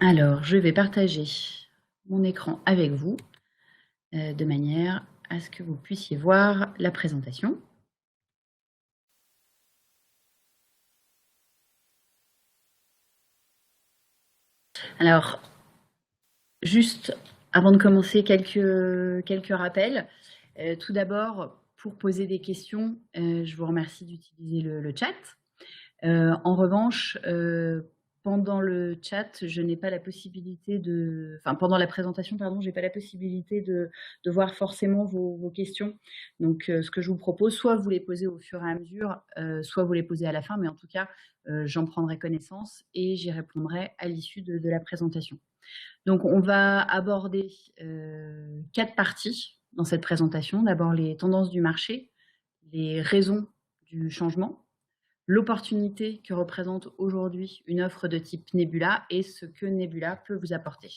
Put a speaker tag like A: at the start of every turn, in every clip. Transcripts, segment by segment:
A: Alors, je vais partager mon écran avec vous de manière à ce que vous puissiez voir la présentation. Alors, juste avant de commencer, quelques rappels. Tout d'abord, pour poser des questions, je vous remercie d'utiliser le chat. En revanche, pendant le chat, je n'ai pas la possibilité pendant la présentation, pardon, j'ai pas la possibilité de voir forcément vos questions. Donc, ce que je vous propose, soit vous les posez au fur et à mesure, soit vous les posez à la fin, mais en tout cas, j'en prendrai connaissance et j'y répondrai à l'issue de la présentation. Donc, on va aborder 4 parties dans cette présentation. D'abord, les tendances du marché, les raisons du changement, l'opportunité que représente aujourd'hui une offre de type Nebula et ce que Nebula peut vous apporter.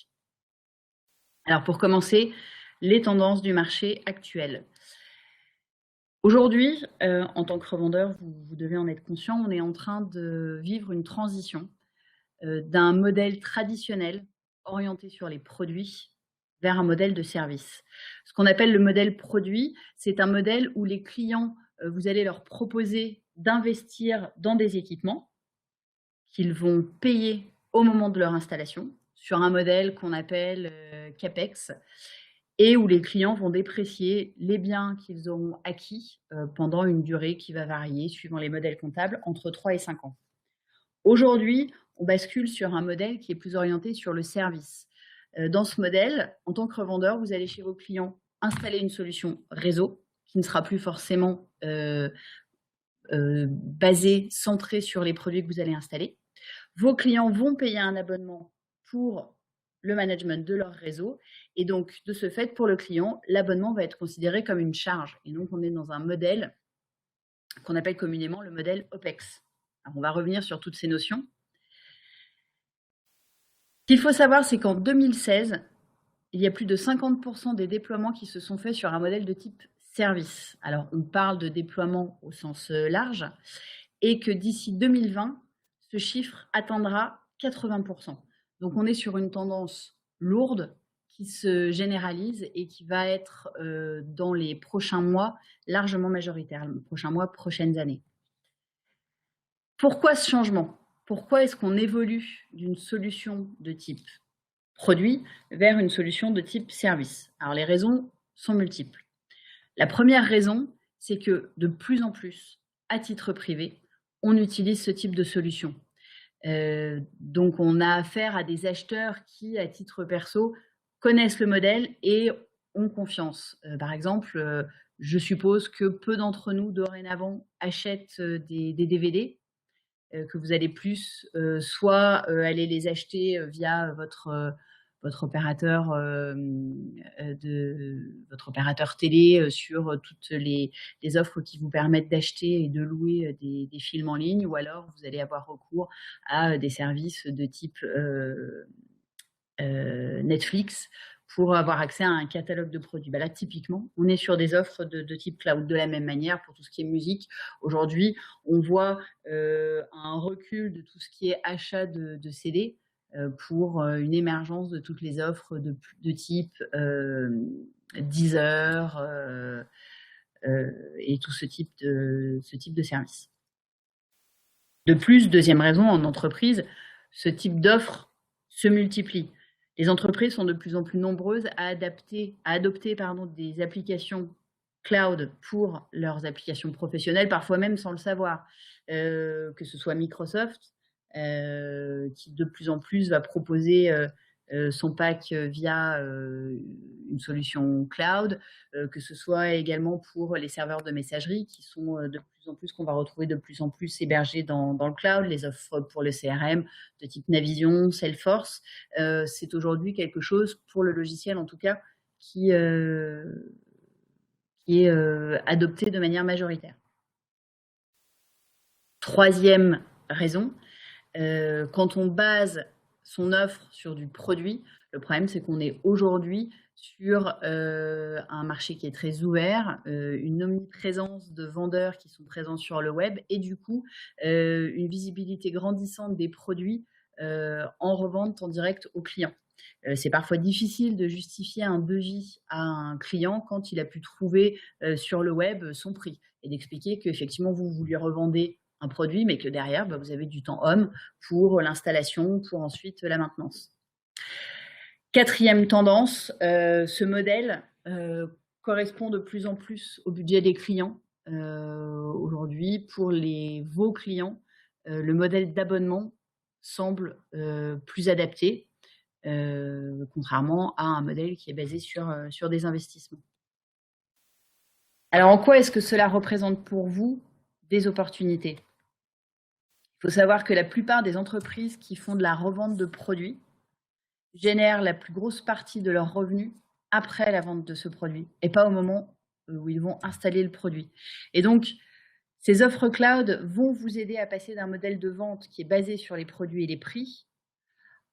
A: Alors pour commencer, les tendances du marché actuel. Aujourd'hui, en tant que revendeur, vous devez en être conscient, on est en train de vivre une transition d'un modèle traditionnel orienté sur les produits vers un modèle de service. Ce qu'on appelle le modèle produit, c'est un modèle où les clients, vous allez leur proposer d'investir dans des équipements qu'ils vont payer au moment de leur installation sur un modèle qu'on appelle CAPEX et où les clients vont déprécier les biens qu'ils auront acquis pendant une durée qui va varier suivant les modèles comptables entre 3 et 5 ans. Aujourd'hui, on bascule sur un modèle qui est plus orienté sur le service. Dans ce modèle, en tant que revendeur, vous allez chez vos clients installer une solution réseau qui ne sera plus forcément basée, centrée sur les produits que vous allez installer. Vos clients vont payer un abonnement pour le management de leur réseau. Et donc, de ce fait, pour le client, l'abonnement va être considéré comme une charge. Et donc, on est dans un modèle qu'on appelle communément le modèle OPEX. Alors, on va revenir sur toutes ces notions. Ce qu'il faut savoir, c'est qu'en 2016, il y a plus de 50% des déploiements qui se sont faits sur un modèle de type service. Alors, on parle de déploiement au sens large, et que d'ici 2020, ce chiffre atteindra 80%. Donc, on est sur une tendance lourde qui se généralise et qui va être dans les prochains mois largement majoritaire, les prochains mois, prochaines années. Pourquoi ce changement? Pourquoi est-ce qu'on évolue d'une solution de type produit vers une solution de type service? Alors, les raisons sont multiples. La première raison, c'est que de plus en plus, à titre privé, on utilise ce type de solution. Donc, on a affaire à des acheteurs qui, à titre perso, connaissent le modèle et ont confiance. Par exemple, je suppose que peu d'entre nous, dorénavant, achètent des DVD, que vous allez plus soit aller les acheter via votre opérateur votre opérateur télé sur toutes les offres qui vous permettent d'acheter et de louer des films en ligne, ou alors vous allez avoir recours à des services de type Netflix pour avoir accès à un catalogue de produits. Là, typiquement, on est sur des offres de type cloud. De la même manière, pour tout ce qui est musique, aujourd'hui, on voit un recul de tout ce qui est achat de CD pour une émergence de toutes les offres de type Deezer et tout ce type de service. De plus, deuxième raison, en entreprise, ce type d'offre se multiplie. Les entreprises sont de plus en plus nombreuses à adopter des applications cloud pour leurs applications professionnelles, parfois même sans le savoir. Que ce soit Microsoft, qui de plus en plus va proposer son pack via une solution cloud, que ce soit également pour les serveurs de messagerie qui sont de plus en plus, qu'on va retrouver de plus en plus hébergés dans le cloud, les offres pour le CRM de type Navision, Salesforce. C'est aujourd'hui quelque chose, pour le logiciel en tout cas, qui est adopté de manière majoritaire. Troisième raison, quand on base son offre sur du produit, le problème, c'est qu'on est aujourd'hui sur un marché qui est très ouvert, une omniprésence de vendeurs qui sont présents sur le web et du coup, une visibilité grandissante des produits en revente en direct au client. C'est parfois difficile de justifier un devis à un client quand il a pu trouver sur le web son prix et d'expliquer qu'effectivement, vous lui revendez un produit, mais que derrière, vous avez du temps homme pour l'installation, pour ensuite la maintenance. Quatrième tendance, ce modèle correspond de plus en plus au budget des clients. Aujourd'hui, pour vos clients, le modèle d'abonnement semble plus adapté, contrairement à un modèle qui est basé sur des investissements. Alors, en quoi est-ce que cela représente pour vous des opportunités? Il faut savoir que la plupart des entreprises qui font de la revente de produits génèrent la plus grosse partie de leurs revenus après la vente de ce produit et pas au moment où ils vont installer le produit. Et donc, ces offres cloud vont vous aider à passer d'un modèle de vente qui est basé sur les produits et les prix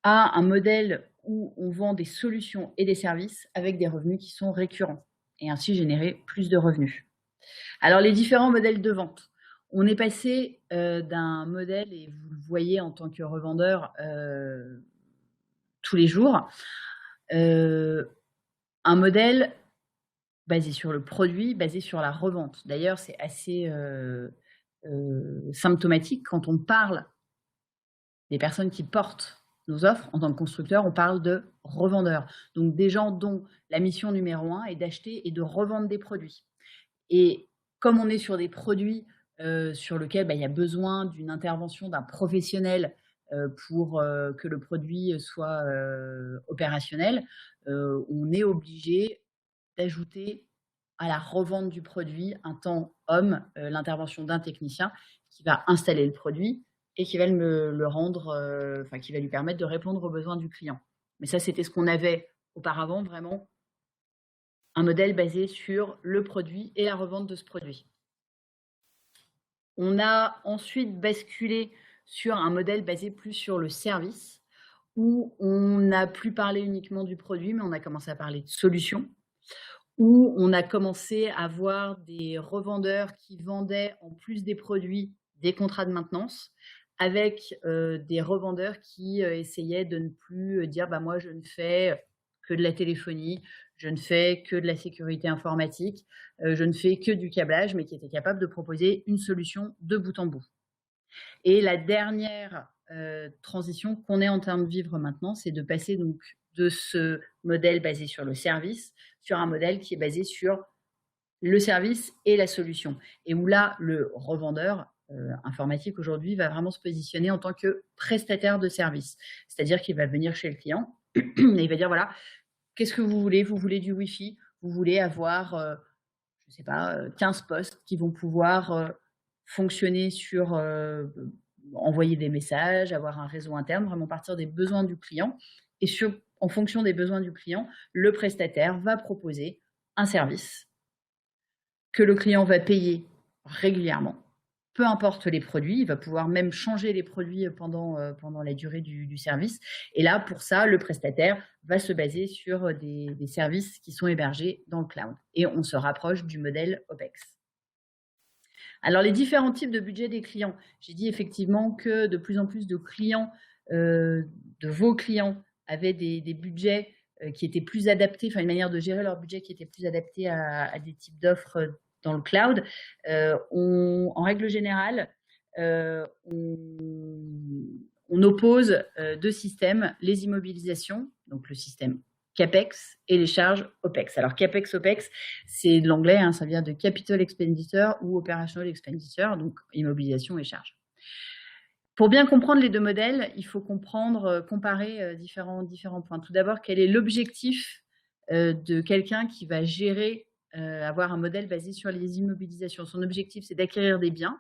A: à un modèle où on vend des solutions et des services avec des revenus qui sont récurrents et ainsi générer plus de revenus. Alors, les différents modèles de vente. On est passé d'un modèle, et vous le voyez en tant que revendeur tous les jours, un modèle basé sur le produit, basé sur la revente. D'ailleurs, c'est assez symptomatique quand on parle des personnes qui portent nos offres en tant que constructeur, on parle de revendeurs. Donc des gens dont la mission numéro 1 est d'acheter et de revendre des produits. Et comme on est sur des produits sur lesquels il y a besoin d'une intervention d'un professionnel pour que le produit soit opérationnel, on est obligé d'ajouter à la revente du produit un temps homme, l'intervention d'un technicien qui va installer le produit et qui va le rendre, qui va lui permettre de répondre aux besoins du client. Mais ça, c'était ce qu'on avait auparavant, vraiment un modèle basé sur le produit et la revente de ce produit. On a ensuite basculé sur un modèle basé plus sur le service, où on n'a plus parlé uniquement du produit, mais on a commencé à parler de solutions, où on a commencé à voir des revendeurs qui vendaient en plus des produits des contrats de maintenance, avec des revendeurs qui essayaient de ne plus dire moi je ne fais que de la téléphonie, je ne fais que de la sécurité informatique, je ne fais que du câblage, mais qui étaient capables de proposer une solution de bout en bout. Et la dernière transition qu'on est en train de vivre maintenant, c'est de passer donc de ce modèle basé sur le service sur un modèle qui est basé sur le service et la solution. Et où là, le revendeur informatique aujourd'hui va vraiment se positionner en tant que prestataire de service. C'est-à-dire qu'il va venir chez le client et il va dire, voilà, qu'est-ce que vous voulez? Vous voulez du Wi-Fi? Vous voulez avoir, je ne sais pas, 15 postes qui vont pouvoir fonctionner sur envoyer des messages, avoir un réseau interne, vraiment partir des besoins du client. Et en fonction des besoins du client, le prestataire va proposer un service que le client va payer régulièrement. Peu importe les produits, il va pouvoir même changer les produits pendant la durée du service. Et là, pour ça, le prestataire va se baser sur des services qui sont hébergés dans le cloud. Et on se rapproche du modèle OPEX. Alors, les différents types de budget des clients. J'ai dit effectivement que de plus en plus de clients, de vos clients, avaient des budgets qui étaient plus adaptés, enfin une manière de gérer leur budget qui était plus adaptée à des types d'offres dans le cloud. En règle générale, on oppose deux systèmes, les immobilisations, donc le système CAPEX et les charges OPEX. Alors CAPEX, OPEX, c'est de l'anglais, ça vient de Capital Expenditure ou Operational Expenditure, donc immobilisation et charges. Pour bien comprendre les deux modèles, il faut comparer différents points. Tout d'abord, quel est l'objectif de quelqu'un qui va gérer, avoir un modèle basé sur les immobilisations? Son objectif, c'est d'acquérir des biens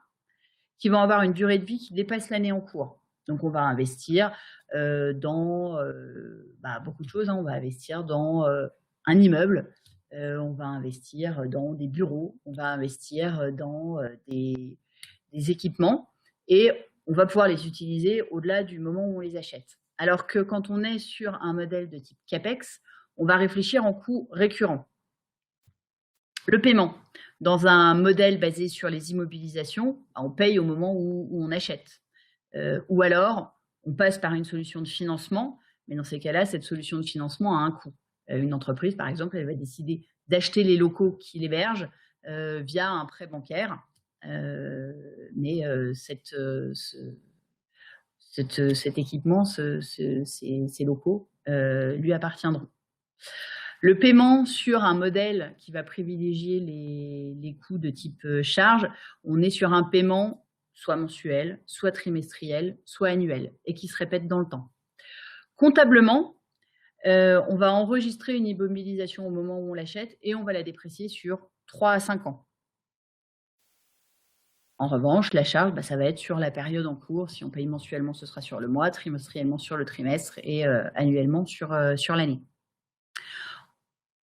A: qui vont avoir une durée de vie qui dépasse l'année en cours. Donc, on va investir dans beaucoup de choses. On va investir dans un immeuble, on va investir dans des bureaux, on va investir dans des équipements et on va pouvoir les utiliser au-delà du moment où on les achète. Alors que quand on est sur un modèle de type CAPEX, on va réfléchir en coûts récurrents. Le paiement. Dans un modèle basé sur les immobilisations, on paye au moment où on achète. Ou alors, on passe par une solution de financement, mais dans ces cas-là, cette solution de financement a un coût. Une entreprise, par exemple, elle va décider d'acheter les locaux qui l'hébergent via un prêt bancaire, mais cet équipement, ces locaux lui appartiendront. Le paiement sur un modèle qui va privilégier les coûts de type charge, on est sur un paiement soit mensuel, soit trimestriel, soit annuel, et qui se répète dans le temps. Comptablement, on va enregistrer une immobilisation au moment où on l'achète et on va la déprécier sur 3 à 5 ans. En revanche, la charge, ça va être sur la période en cours. Si on paye mensuellement, ce sera sur le mois, trimestriellement sur le trimestre et annuellement sur l'année.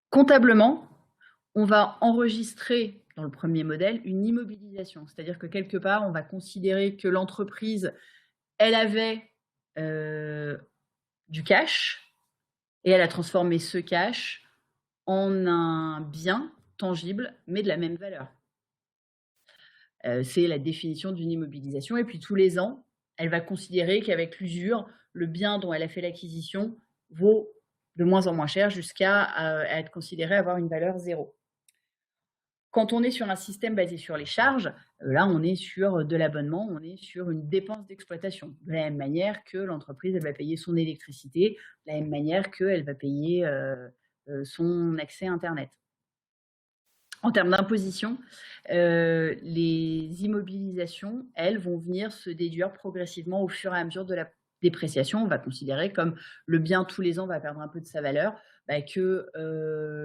A: Comptablement, on va enregistrer dans le premier modèle une immobilisation. C'est-à-dire que quelque part, on va considérer que l'entreprise, elle avait du cash et elle a transformé ce cash en un bien tangible, mais de la même valeur. C'est la définition d'une immobilisation. Et puis tous les ans, elle va considérer qu'avec l'usure, le bien dont elle a fait l'acquisition vaut de moins en moins cher jusqu'à être considéré avoir une valeur zéro. Quand on est sur un système basé sur les charges, là, on est sur de l'abonnement, on est sur une dépense d'exploitation. De la même manière que l'entreprise, elle va payer son électricité, de la même manière qu'elle va payer son accès à Internet. En termes d'imposition, les immobilisations, elles, vont venir se déduire progressivement au fur et à mesure de la dépréciation. On va considérer comme le bien tous les ans va perdre un peu de sa valeur, que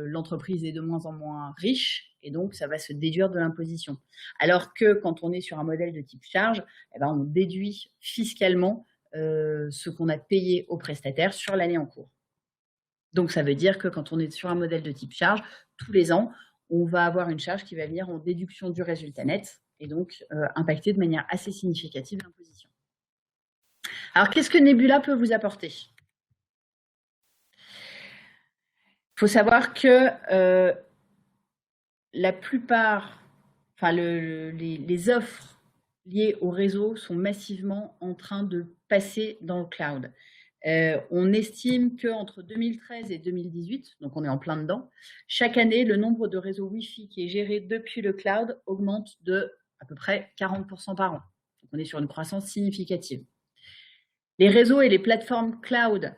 A: l'entreprise est de moins en moins riche et donc ça va se déduire de l'imposition. Alors que quand on est sur un modèle de type charge, on déduit fiscalement ce qu'on a payé au prestataire sur l'année en cours. Donc ça veut dire que quand on est sur un modèle de type charge, tous les ans, on va avoir une charge qui va venir en déduction du résultat net et donc impacter de manière assez significative l'imposition. Alors, qu'est-ce que Nebula peut vous apporter? Il faut savoir que la plupart, les offres liées au réseau sont massivement en train de passer dans le cloud. On estime qu'entre 2013 et 2018, donc on est en plein dedans, chaque année, le nombre de réseaux Wi-Fi qui est géré depuis le cloud augmente de à peu près 40% par an. Donc on est sur une croissance significative. Les réseaux et les plateformes cloud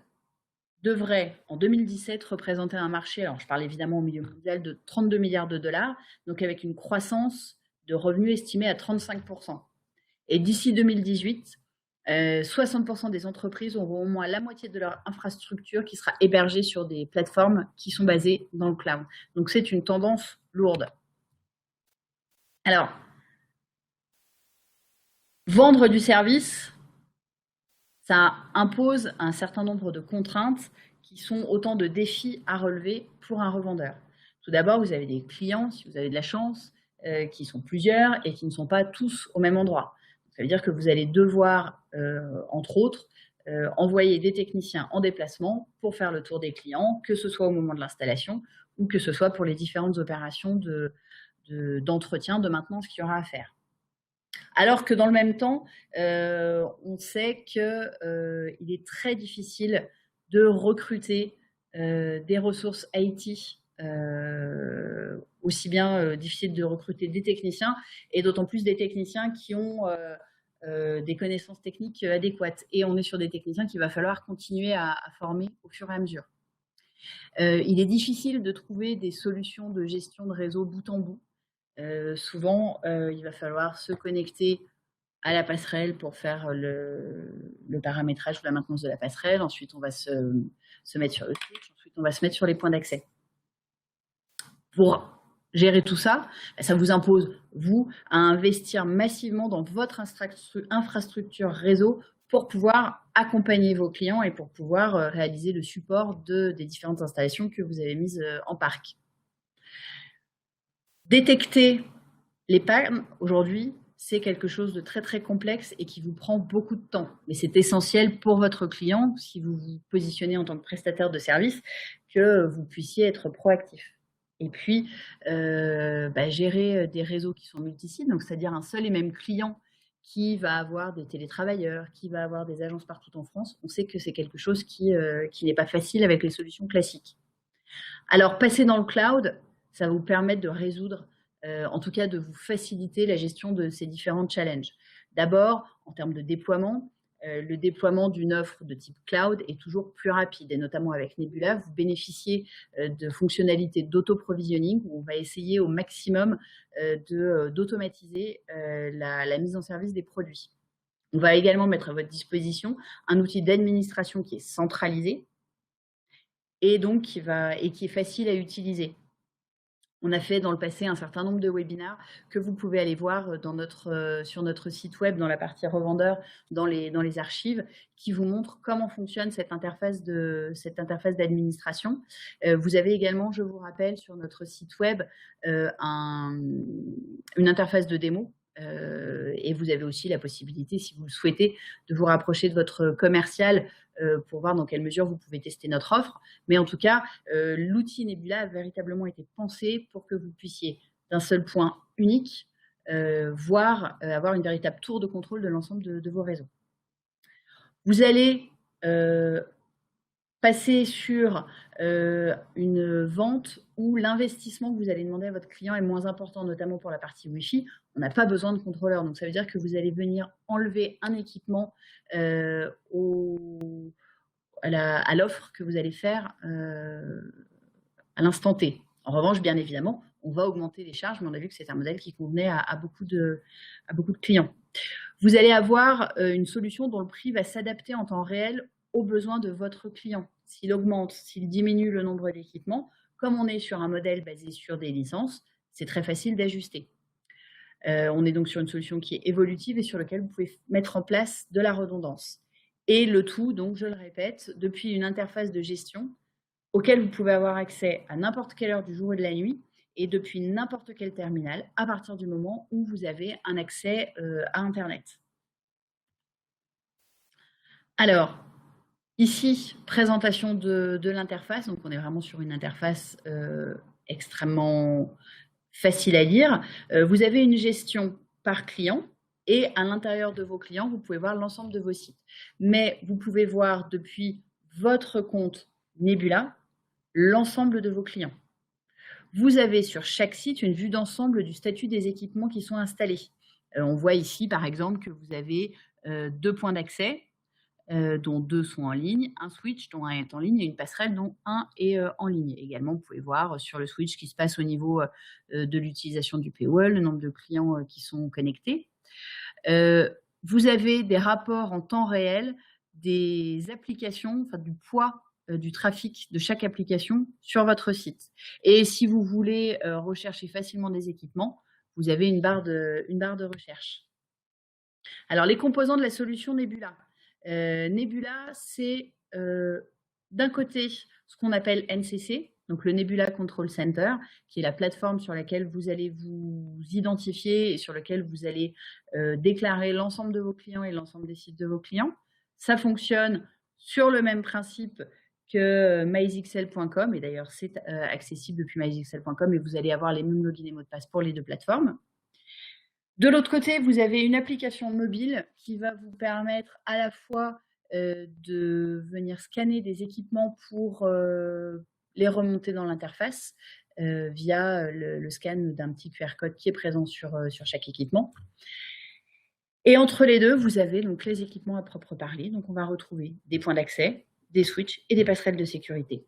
A: devraient, en 2017, représenter un marché, alors je parle évidemment au milieu mondial, de 32 milliards de dollars, donc avec une croissance de revenus estimée à 35%. Et d'ici 2018, 60% des entreprises auront au moins la moitié de leur infrastructure qui sera hébergée sur des plateformes qui sont basées dans le cloud. Donc, c'est une tendance lourde. Alors, vendre du service, ça impose un certain nombre de contraintes qui sont autant de défis à relever pour un revendeur. Tout d'abord, vous avez des clients, si vous avez de la chance, qui sont plusieurs et qui ne sont pas tous au même endroit. Ça veut dire que vous allez devoir, entre autres, envoyer des techniciens en déplacement pour faire le tour des clients, que ce soit au moment de l'installation ou que ce soit pour les différentes opérations d'entretien, de maintenance qu'il y aura à faire. Alors que dans le même temps, on sait qu'il est très difficile de recruter des ressources IT, aussi bien difficile de recruter des techniciens, et d'autant plus des techniciens qui ont des connaissances techniques adéquates. Et on est sur des techniciens qu'il va falloir continuer à former au fur et à mesure. Il est difficile de trouver des solutions de gestion de réseau bout en bout. Souvent, il va falloir se connecter à la passerelle pour faire le paramétrage ou la maintenance de la passerelle. Ensuite, on va se mettre sur le switch. Ensuite, on va se mettre sur les points d'accès. Pour gérer tout ça, ça vous impose, vous, à investir massivement dans votre infrastructure réseau pour pouvoir accompagner vos clients et pour pouvoir réaliser le support des différentes installations que vous avez mises en parc. Détecter les pannes, aujourd'hui, c'est quelque chose de très très complexe et qui vous prend beaucoup de temps. Mais c'est essentiel pour votre client, si vous vous positionnez en tant que prestataire de service, que vous puissiez être proactif. Et puis, gérer des réseaux qui sont multisites, donc c'est-à-dire un seul et même client qui va avoir des télétravailleurs, qui va avoir des agences partout en France. On sait que c'est quelque chose qui n'est pas facile avec les solutions classiques. Alors, passer dans le cloud, ça va vous permettre de résoudre, en tout cas de vous faciliter la gestion de ces différents challenges. D'abord, en termes de déploiement, le déploiement d'une offre de type cloud est toujours plus rapide, et notamment avec Nebula, vous bénéficiez de fonctionnalités d'auto-provisioning où on va essayer au maximum d'automatiser la mise en service des produits. On va également mettre à votre disposition un outil d'administration qui est centralisé et donc qui est facile à utiliser. On a fait dans le passé un certain nombre de webinaires que vous pouvez aller voir sur notre site web, dans la partie revendeur, dans les archives, qui vous montrent comment fonctionne cette interface d'administration. Vous avez également, je vous rappelle, sur notre site web, une interface de démo. Et vous avez aussi la possibilité, si vous le souhaitez, de vous rapprocher de votre commercial pour voir dans quelle mesure vous pouvez tester notre offre. Mais en tout cas, l'outil Nebula a véritablement été pensé pour que vous puissiez, d'un seul point unique, avoir une véritable tour de contrôle de l'ensemble de vos réseaux. Vous allez passer sur une vente où l'investissement que vous allez demander à votre client est moins important, notamment pour la partie Wi-Fi. On n'a pas besoin de contrôleur, donc ça veut dire que vous allez venir enlever un équipement à l'offre que vous allez faire à l'instant T. En revanche, bien évidemment, on va augmenter les charges, mais on a vu que c'est un modèle qui convenait à beaucoup de clients. Vous allez avoir une solution dont le prix va s'adapter en temps réel aux besoins de votre client. S'il augmente, s'il diminue le nombre d'équipements, comme on est sur un modèle basé sur des licences, c'est très facile d'ajuster. On est donc sur une solution qui est évolutive et sur laquelle vous pouvez mettre en place de la redondance. Et le tout, donc, je le répète, depuis une interface de gestion auquel vous pouvez avoir accès à n'importe quelle heure du jour et de la nuit et depuis n'importe quel terminal à partir du moment où vous avez un accès à Internet. Alors, ici, présentation de l'interface. Donc, on est vraiment sur une interface extrêmement facile à lire. Vous avez une gestion par client et à l'intérieur de vos clients, vous pouvez voir l'ensemble de vos sites. Mais vous pouvez voir depuis votre compte Nebula l'ensemble de vos clients. Vous avez sur chaque site une vue d'ensemble du statut des équipements qui sont installés. On voit ici, par exemple, que vous avez 2 points d'accès, dont 2 sont en ligne, un switch dont un est en ligne et une passerelle dont un est en ligne. Également, vous pouvez voir sur le switch ce qui se passe au niveau de l'utilisation du paywall, le nombre de clients qui sont connectés. Vous avez des rapports en temps réel des applications, enfin du poids du trafic de chaque application sur votre site. Et si vous voulez rechercher facilement des équipements, vous avez une barre de recherche. Alors, les composants de la solution Nebula. Nebula, c'est d'un côté ce qu'on appelle NCC, donc le Nebula Control Center, qui est la plateforme sur laquelle vous allez vous identifier et sur laquelle vous allez déclarer l'ensemble de vos clients et l'ensemble des sites de vos clients. Ça fonctionne sur le même principe que mysxl.com, et d'ailleurs c'est accessible depuis mysxl.com et vous allez avoir les mêmes logins et mots de passe pour les deux plateformes. De l'autre côté, vous avez une application mobile qui va vous permettre à la fois de venir scanner des équipements pour les remonter dans l'interface via le scan d'un petit QR code qui est présent sur chaque équipement. Et entre les deux, vous avez donc les équipements à proprement parler. Donc, on va retrouver des points d'accès, des switches et des passerelles de sécurité.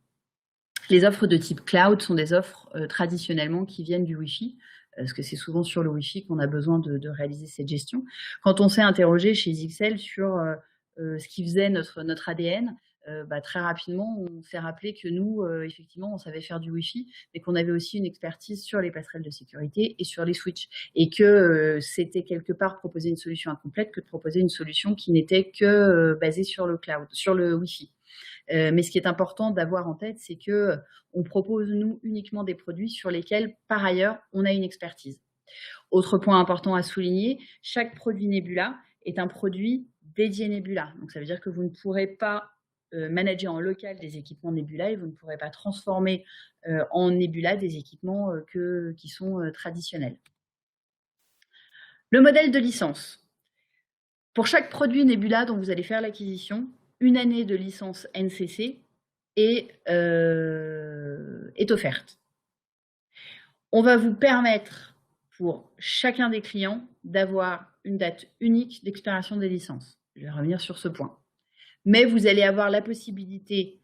A: Les offres de type cloud sont des offres traditionnellement qui viennent du Wi-Fi, parce que c'est souvent sur le Wi-Fi qu'on a besoin de réaliser cette gestion. Quand on s'est interrogé chez XL sur ce qui faisait notre ADN, très rapidement, on s'est rappelé que nous, effectivement, on savait faire du Wi-Fi, mais qu'on avait aussi une expertise sur les passerelles de sécurité et sur les switches. Et que c'était quelque part proposer une solution incomplète que de proposer une solution qui n'était que basée sur le cloud, sur le Wi-Fi. Mais ce qui est important d'avoir en tête, c'est que on propose, nous, uniquement des produits sur lesquels, par ailleurs, on a une expertise. Autre point important à souligner, chaque produit Nebula est un produit dédié Nebula. Donc, ça veut dire que vous ne pourrez pas manager en local des équipements Nebula et vous ne pourrez pas transformer en Nebula des équipements qui sont traditionnels. Le modèle de licence. Pour chaque produit Nebula dont vous allez faire l'acquisition, une année de licence NCC est offerte. On va vous permettre, pour chacun des clients, d'avoir une date unique d'expiration des licences. Je vais revenir sur ce point. Mais vous allez avoir la possibilité,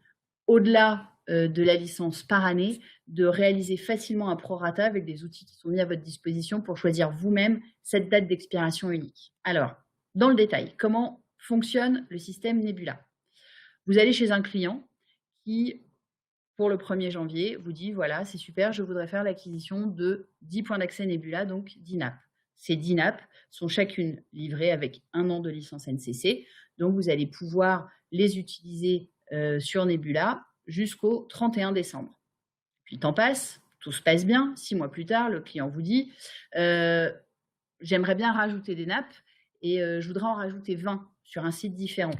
A: au-delà de la licence par année, de réaliser facilement un prorata avec des outils qui sont mis à votre disposition pour choisir vous-même cette date d'expiration unique. Alors, dans le détail, comment fonctionne le système Nebula? Vous allez chez un client qui, pour le 1er janvier, vous dit, voilà, c'est super, je voudrais faire l'acquisition de 10 points d'accès Nebula, donc 10 nappes. Ces 10 nappes sont chacune livrées avec 1 an de licence NCC, donc vous allez pouvoir les utiliser sur Nebula jusqu'au 31 décembre. Puis le temps passe, tout se passe bien, 6 mois plus tard, le client vous dit, j'aimerais bien rajouter des nappes et je voudrais en rajouter 20 sur un site différent.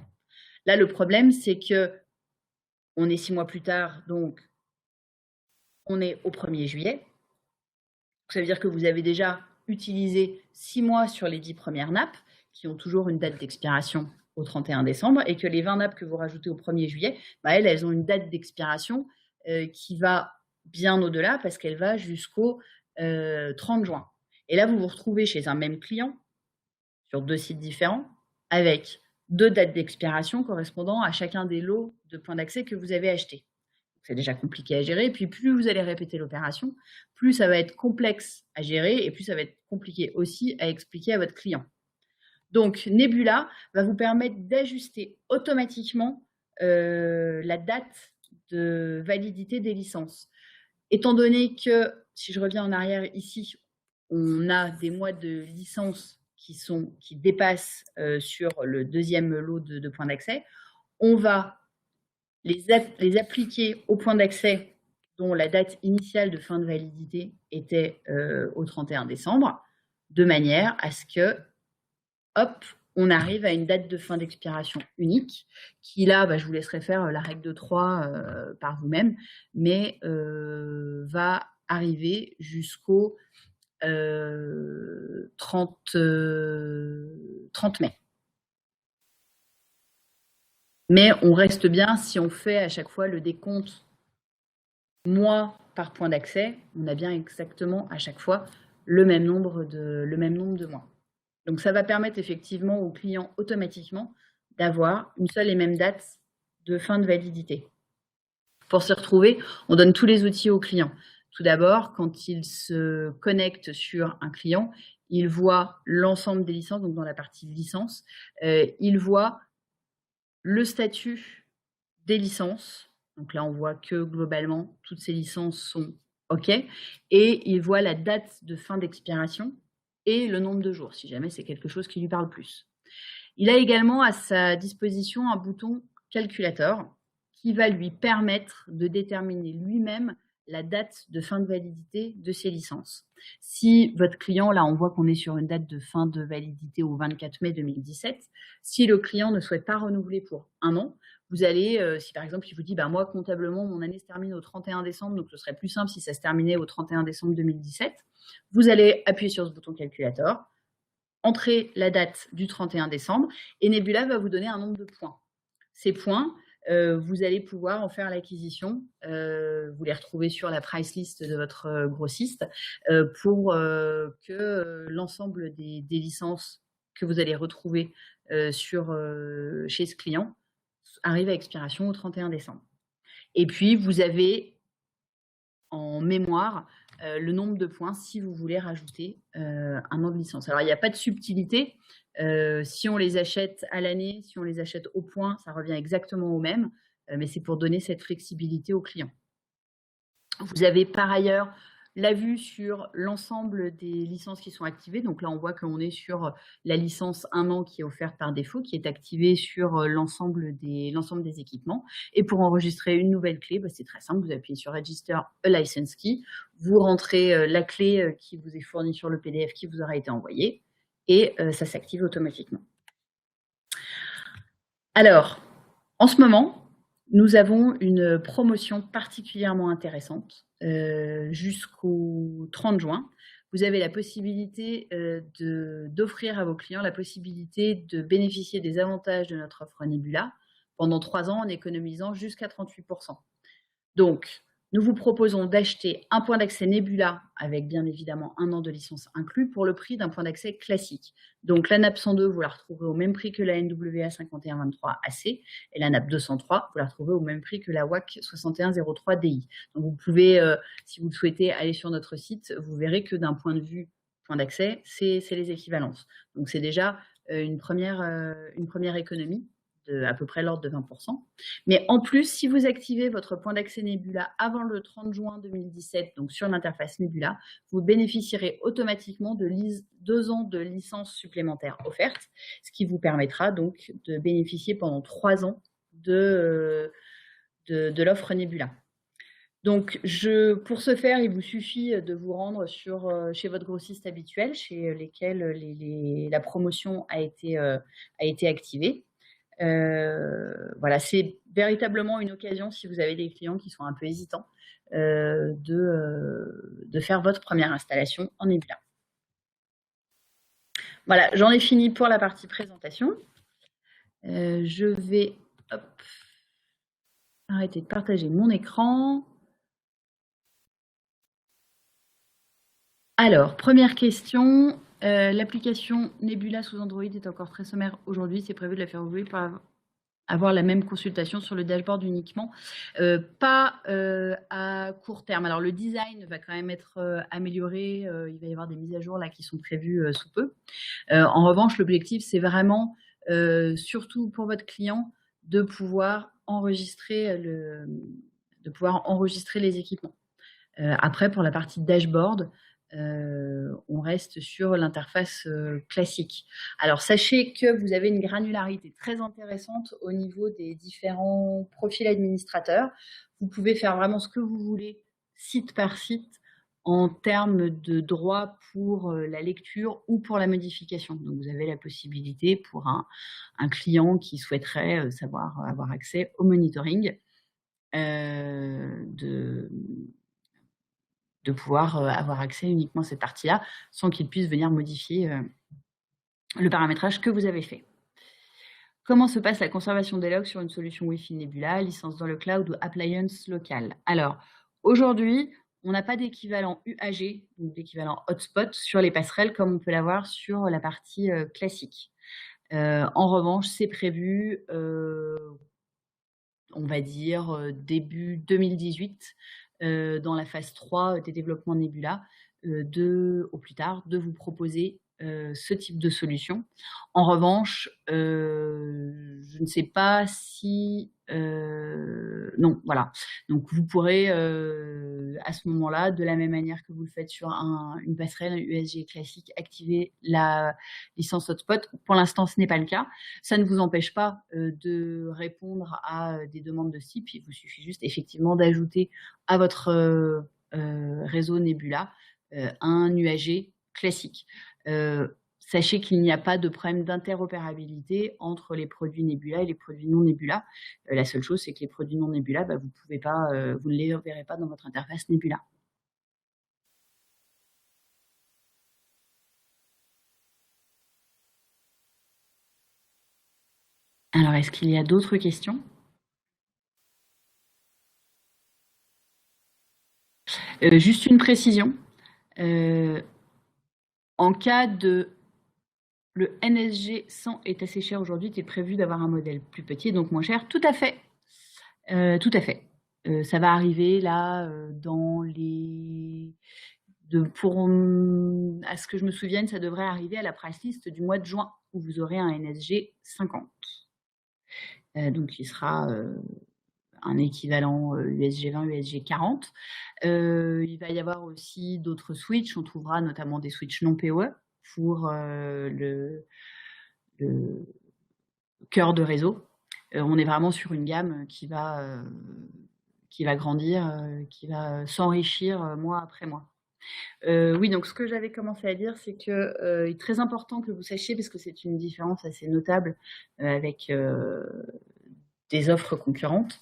A: Là, le problème, c'est que on est 6 mois plus tard, donc on est au 1er juillet. Ça veut dire que vous avez déjà utilisé 6 mois sur les 10 premières nappes, qui ont toujours une date d'expiration au 31 décembre, et que les 20 nappes que vous rajoutez au 1er juillet, elles ont une date d'expiration qui va bien au-delà, parce qu'elle va jusqu'au 30 juin. Et là, vous vous retrouvez chez un même client, sur 2 sites différents, avec 2 dates d'expiration correspondant à chacun des lots de points d'accès que vous avez achetés. C'est déjà compliqué à gérer, et puis plus vous allez répéter l'opération, plus ça va être complexe à gérer, et plus ça va être compliqué aussi à expliquer à votre client. Donc, Nebula va vous permettre d'ajuster automatiquement la date de validité des licences. Étant donné que, si je reviens en arrière ici, on a des mois de licence qui dépassent sur le 2e lot de points d'accès, on va les appliquer aux points d'accès dont la date initiale de fin de validité était au 31 décembre, de manière à ce que, hop, on arrive à une date de fin d'expiration unique, qui là, je vous laisserai faire la règle de 3 par vous-même, mais va arriver jusqu'au 30 mai. Mais on reste bien, si on fait à chaque fois le décompte mois par point d'accès, on a bien exactement à chaque fois le même nombre de mois. Donc ça va permettre effectivement aux clients automatiquement d'avoir une seule et même date de fin de validité. Pour s'y retrouver, on donne tous les outils aux clients. Tout d'abord, quand il se connecte sur un client, il voit l'ensemble des licences, donc dans la partie licence, il voit le statut des licences. Donc là, on voit que globalement, toutes ces licences sont OK. Et il voit la date de fin d'expiration et le nombre de jours, si jamais c'est quelque chose qui lui parle plus. Il a également à sa disposition un bouton calculateur qui va lui permettre de déterminer lui-même la date de fin de validité de ses licences. Si votre client, là on voit qu'on est sur une date de fin de validité au 24 mai 2017, si le client ne souhaite pas renouveler pour 1 an, vous allez, si par exemple il vous dit moi comptablement mon année se termine au 31 décembre, donc ce serait plus simple si ça se terminait au 31 décembre 2017, vous allez appuyer sur ce bouton calculateur, entrer la date du 31 décembre et Nebula va vous donner un nombre de points. Ces points, vous allez pouvoir en faire l'acquisition, vous les retrouvez sur la price list de votre grossiste, pour que l'ensemble des licences que vous allez retrouver chez ce client arrive à expiration au 31 décembre. Et puis, vous avez en mémoire le nombre de points si vous voulez rajouter un an de licence. Alors, il n'y a pas de subtilité. Si on les achète à l'année, si on les achète au point, ça revient exactement au même, mais c'est pour donner cette flexibilité aux clients. Vous avez par ailleurs la vue sur l'ensemble des licences qui sont activées. Donc là, on voit qu'on est sur la licence 1 an qui est offerte par défaut, qui est activée sur l'ensemble des équipements. Et pour enregistrer une nouvelle clé, c'est très simple. Vous appuyez sur Register a License Key. Vous rentrez la clé qui vous est fournie sur le PDF qui vous aura été envoyé. Et ça s'active automatiquement. Alors, en ce moment, nous avons une promotion particulièrement intéressante jusqu'au 30 juin. vous avez la possibilité d'offrir à vos clients la possibilité de bénéficier des avantages de notre offre Nebula pendant 3 ans en économisant jusqu'à 38%. Donc, nous vous proposons d'acheter un point d'accès Nebula avec bien évidemment 1 an de licence inclus pour le prix d'un point d'accès classique. Donc, la NAP 102, vous la retrouvez au même prix que la NWA 5123 AC et la NAP 203, vous la retrouvez au même prix que la WAC 6103 DI. Donc, vous pouvez, si vous le souhaitez, aller sur notre site, vous verrez que d'un point de vue point d'accès, c'est les équivalences. Donc, c'est déjà une première économie de à peu près l'ordre de 20%. Mais en plus, si vous activez votre point d'accès Nebula avant le 30 juin 2017, donc sur l'interface Nebula, vous bénéficierez automatiquement de 2 ans de licence supplémentaire offerte, ce qui vous permettra donc de bénéficier pendant 3 ans de l'offre Nebula. Donc, pour ce faire, il vous suffit de vous rendre chez votre grossiste habituel, chez lesquels la promotion a été activée. Voilà, c'est véritablement une occasion, si vous avez des clients qui sont un peu hésitants, de faire votre première installation en Nebula. Voilà, j'en ai fini pour la partie présentation. Je vais arrêter de partager mon écran. Alors, première question. L'application Nebula sous Android est encore très sommaire aujourd'hui. C'est prévu de la faire évoluer pour avoir la même consultation sur le dashboard uniquement. Pas à court terme. Alors, le design va quand même être amélioré. Il va y avoir des mises à jour là qui sont prévues sous peu. En revanche, l'objectif, c'est vraiment, surtout pour votre client, de pouvoir enregistrer les équipements. Après, pour la partie dashboard, on reste sur l'interface classique. Alors, sachez que vous avez une granularité très intéressante au niveau des différents profils administrateurs. Vous pouvez faire vraiment ce que vous voulez, site par site, en termes de droits pour la lecture ou pour la modification. Donc, vous avez la possibilité pour un client qui souhaiterait avoir accès au monitoring de pouvoir avoir accès uniquement à cette partie-là sans qu'il puisse venir modifier le paramétrage que vous avez fait. Comment se passe la conservation des logs sur une solution Wi-Fi Nebula, licence dans le cloud ou appliance locale? Alors, aujourd'hui, on n'a pas d'équivalent UAG, donc d'équivalent hotspot, sur les passerelles comme on peut l'avoir sur la partie classique. En revanche, c'est prévu, on va dire, début 2018, dans la phase 3 des développements Nebula, au plus tard, de vous proposer ce type de solution. En revanche, je ne sais pas si... non, voilà. Donc, vous pourrez, à ce moment-là, de la même manière que vous le faites sur une passerelle, un USG classique, activer la licence hotspot. Pour l'instant, ce n'est pas le cas. Ça ne vous empêche pas de répondre à des demandes de SIP. Il vous suffit juste, effectivement, d'ajouter à votre réseau Nebula un UAG classique. Sachez qu'il n'y a pas de problème d'interopérabilité entre les produits Nebula et les produits non Nebula. La seule chose, c'est que les produits non Nebula, vous ne les verrez pas dans votre interface Nebula. Alors, est-ce qu'il y a d'autres questions? Juste une précision. En cas de... Le NSG 100 est assez cher aujourd'hui, il est prévu d'avoir un modèle plus petit et donc moins cher. Tout à fait. Tout à fait. Ça va arriver là dans les... à ce que je me souvienne, ça devrait arriver à la price list du mois de juin où vous aurez un NSG 50. Donc il sera un équivalent USG 20, USG 40. Il va y avoir aussi d'autres switches. On trouvera notamment des switches non PoE pour le cœur de réseau. On est vraiment sur une gamme qui va grandir, qui va s'enrichir mois après mois. Oui, donc ce que j'avais commencé à dire, c'est que il est très important que vous sachiez, parce que c'est une différence assez notable avec des offres concurrentes,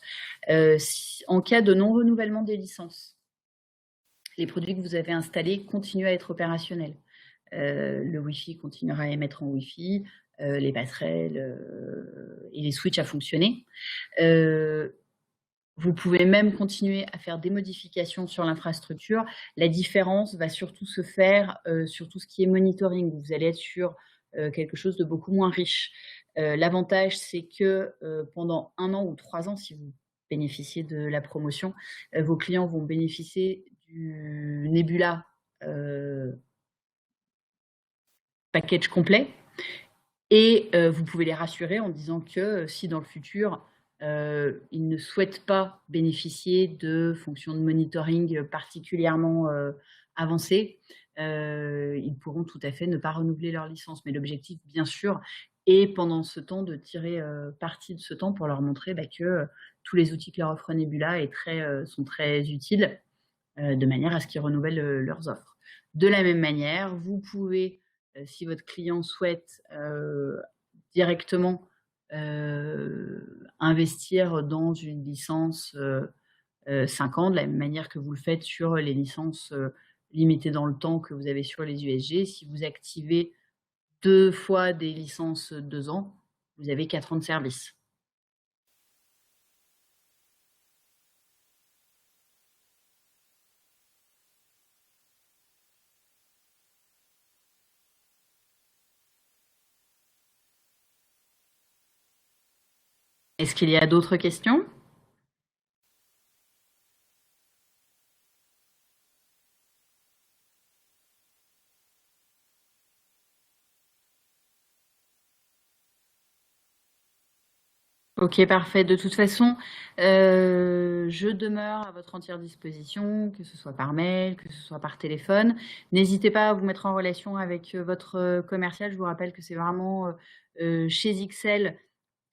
A: en cas de non-renouvellement des licences. les produits que vous avez installés continuent à être opérationnels. Le Wi-Fi continuera à émettre en Wi-Fi, les passerelles et les switches à fonctionner. Vous pouvez même continuer à faire des modifications sur l'infrastructure. La différence va surtout se faire sur tout ce qui est monitoring. Vous allez être sur quelque chose de beaucoup moins riche. L'avantage, c'est que pendant 1 an ou 3 ans, si vous bénéficiez de la promotion, vos clients vont bénéficier du Nebula package complet. Et vous pouvez les rassurer en disant que si dans le futur, ils ne souhaitent pas bénéficier de fonctions de monitoring particulièrement avancées, ils pourront tout à fait ne pas renouveler leur licence. Mais l'objectif, bien sûr, est pendant ce temps de tirer parti de ce temps pour leur montrer que tous les outils que leur offre Nebula sont très utiles, de manière à ce qu'ils renouvellent leurs offres. De la même manière, vous pouvez, si votre client souhaite directement investir dans une licence 5 ans, de la même manière que vous le faites sur les licences limitées dans le temps que vous avez sur les USG. Si vous activez 2 fois des licences 2 ans, vous avez 4 ans de service. Est-ce qu'il y a d'autres questions ? Ok, parfait. De toute façon, je demeure à votre entière disposition, que ce soit par mail, que ce soit par téléphone. N'hésitez pas à vous mettre en relation avec votre commercial. Je vous rappelle que c'est vraiment chez XL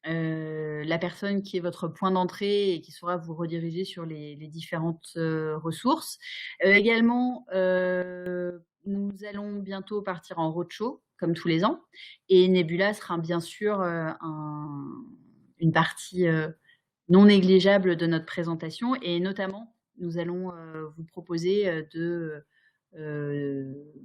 A: la personne qui est votre point d'entrée et qui saura vous rediriger sur les différentes ressources. Également, nous allons bientôt partir en roadshow, comme tous les ans, et Nebula sera bien sûr une partie non négligeable de notre présentation, et notamment, nous allons vous proposer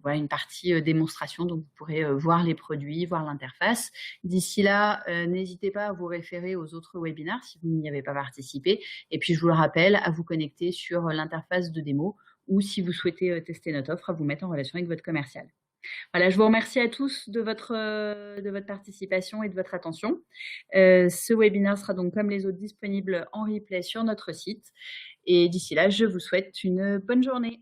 A: voilà, une partie démonstration, donc vous pourrez voir les produits, voir l'interface. D'ici là, n'hésitez pas à vous référer aux autres webinaires si vous n'y avez pas participé. Et puis, je vous le rappelle, à vous connecter sur l'interface de démo ou si vous souhaitez tester notre offre, à vous mettre en relation avec votre commercial. Voilà, je vous remercie à tous de votre participation et de votre attention. Ce webinaire sera donc, comme les autres, disponible en replay sur notre site. Et d'ici là, je vous souhaite une bonne journée.